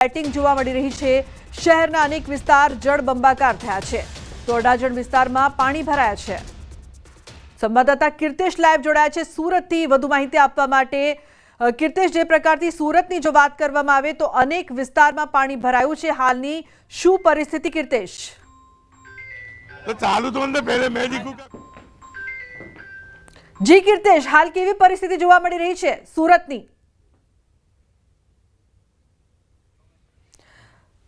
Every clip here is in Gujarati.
બેટિંગ જોવા મળી રહી છે। શહેરના અનેક વિસ્તાર જળબંબાકાર થયા છે। તો અડાજણ વિસ્તારમાં પાણી ભરાયા છે। સંવાદદાતા કીર્તેશ લાઈવ જોડાયા છે સુરતથી વધુ માહિતી આપવા માટે। કીર્તેશ, જે પ્રકારથી સુરતની જો વાત કરવામાં આવે તો અનેક વિસ્તારમાં પાણી ભરાયું છે। હાલની શું પરિસ્થિતિ કીર્તેશ? તો ચાલુ તો અંદર પહેલે મેં દીખું જી કીર્તેશ, હાલ કેવી પરિસ્થિતિ જોવા મળી રહી છે સુરતની?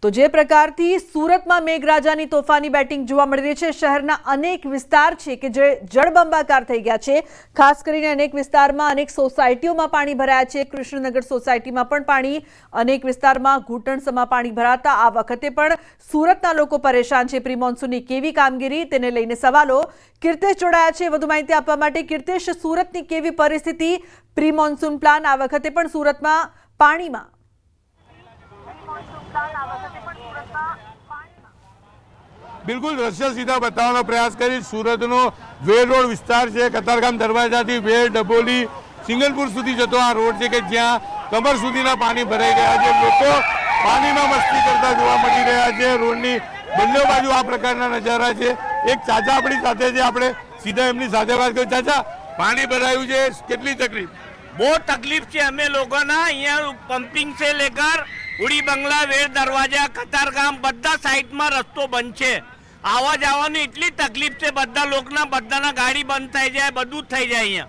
તો જે પ્રકારથી સુરતમાં મેઘરાજાની તોફાની બેટિંગ જોવા મળી રહી છે, શહેરના અનેક વિસ્તાર છે કે જે જળબંબાકાર થઈ ગયા છે। ખાસ કરીને અનેક વિસ્તારમાં અનેક સોસાયટીઓમાં પાણી ભરાયા છે। કૃષ્ણનગર સોસાયટીમાં પણ પાણી, અનેક વિસ્તારમાં ઘૂંટણસમાં પાણી ભરાતા આ વખતે પણ સુરતના લોકો પરેશાન છે। પ્રી મોન્સૂનની કેવી કામગીરી તેને લઈને સવાલો। કીર્તેશ જોડાયા છે વધુ માહિતી આપવા માટે। કીર્તેશ, સુરતની કેવી પરિસ્થિતિ? પ્રી મોન્સૂન પ્લાન આ વખતે પણ સુરતમાં પાણીમાં? બિલકુલ દ્રશ્ય સીધા બતાવવાનો પ્રયાસ કરી। સુરતનો વેર રોડ વિસ્તાર છે, કતારગામ દરવાજાથી વેર, ડભોલી, સિંગલપુર સુધી જતો આ રોડ છે કે જ્યાં કમર સુધીના પાણી ભરાઈ ગયા છે। લોકો પાણીમાં મસ્તી કરતા જોવા મળી રહ્યા છે। રોડની બંને બાજુ આ પ્રકારના નજારા છે। એક ચાચા આપણી સાથે છે, આપણે સીધા એમની સાથે વાત કરી। ચાચા, પાણી ભરાયું છે, કેટલી તકલીફ? बहुत तकलीफ है हमें लोगों ना। यहाँ पंपिंग से लेकर उड़ी बंगला, वेर दरवाजा, कतारगाम बद्दा साइड में रस्तो बंद है। आवा जावानी એટલી તકલીફ છે। બધા લોકોના બધાના ગાડી બંધ થઈ જાય, બધું થઈ જાય અહીંયા।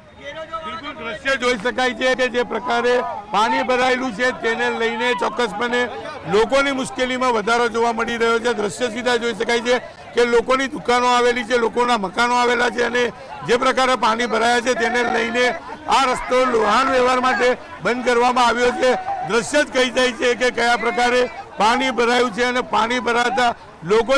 બિલકુલ દ્રશ્ય જોઈ શકાય છે કે જે પ્રકારે પાણી ભરાયેલું છે તેને લઈને ચોક્કસપણે લોકોની મુશ્કેલીમાં વધારો જોવા મળી રહ્યો છે। દ્રશ્ય સીધા જોઈ શકાય છે કે લોકોની દુકાનો આવેલી છે, લોકોના મકાનો આવેલા છે અને જે પ્રકારે પાણી ભરાયા છે તેને લઈને આ રસ્તો વાહન વ્યવહાર માટે બંધ કરવામાં આવ્યો છે। દ્રશ્ય જ કહી જાય છે કે કયા પ્રકારે પાણી ભરાયું છે અને પાણી ભરાતા લોકો